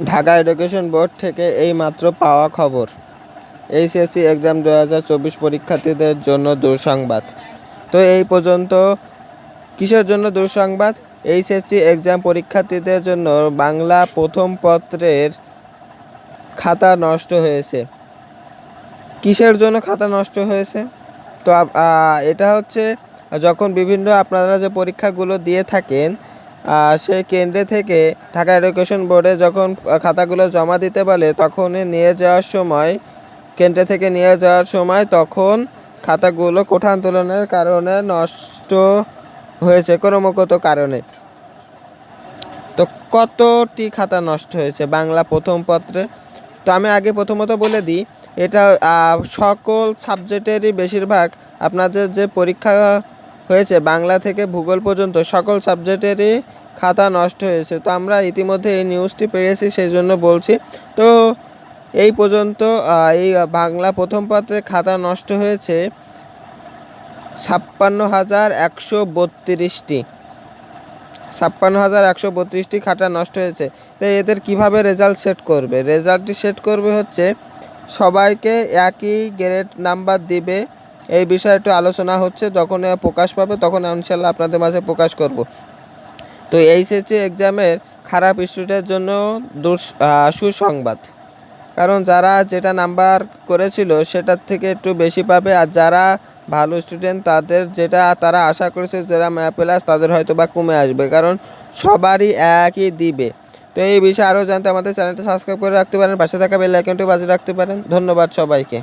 Dhaka education board থেকে এইমাত্র পাওয়া খবর, এইচএসসি এক্সাম 2024 পরীক্ষার্থীদের জন্য দুঃসংবাদ। তো এই পর্যন্ত কিসের জন্য দুঃসংবাদ? এইচএসসি এক্সাম পরীক্ষার্থীদের জন্য বাংলা প্রথম পত্রের খাতা নষ্ট হয়েছে। কিসের জন্য খাতা নষ্ট হয়েছে? তো এটা হচ্ছে যখন বিভিন্ন আপনারা যে পরীক্ষাগুলো দিয়ে থাকেন সেই কেন্দ্রে থেকে ঢাকা এডুকেশন বোর্ডে যখন খাতাগুলো জমা দিতে বলে তখন নিয়ে যাওয়ার সময় কেন্দ্রে থেকে নিয়ে যাওয়ার সময় তখন খাতাগুলো কোঠা আন্দোলনের কারণে নষ্ট হয়েছে ক্রমাগত কারণে। তো কতটি খাতা নষ্ট হয়েছে বাংলা প্রথম পত্রে? তো আমি আগে প্রথমত বলে দিই, এটা সকল সাবজেক্টেরই বেশিরভাগ আপনাদের যে পরীক্ষা হয়েছে বাংলা থেকে ভূগোল পর্যন্ত সকল সাবজেক্টেরই খাতা নষ্ট হয়েছে। তো আমরা ইতিমধ্যে এই নিউজটি পেয়েছি, সেই জন্য বলছি। তো এই পর্যন্ত এই বাংলা প্রথম পত্রে খাতা নষ্ট হয়েছে 56,132টি। 56,132টি খাতা নষ্ট হয়েছে। তো এদের কিভাবে রেজাল্ট সেট করবে? রেজাল্টটি সেট করবে হচ্ছে সবাইকে একই গ্রেড নাম্বার দিবে। এই বিষয়ে একটু আলোচনা হচ্ছে, যখন প্রকাশ পাবে তখন ইনশাল্লাহ আপনাদের মাঝে প্রকাশ করব। তো এইচএসসি এক্সামের খারাপ স্টুডেন্টের জন্য সুসংবাদ, কারণ যারা যেটা নাম্বার করেছিল সেটার থেকে একটু বেশি পাবে, আর যারা ভালো স্টুডেন্ট তাদের যেটা তারা আশা করেছে যারা প্লাস তাদের হয়তো বা কমে আসবে, কারণ সবারই একই দিবে। তো এই বিষয়ে আরও জানতে আমাদের চ্যানেলটা সাবস্ক্রাইব করে রাখতে পারেন, পাশে থাকা বেল আইকনটি বাজিয়ে রাখতে পারেন। ধন্যবাদ সবাইকে।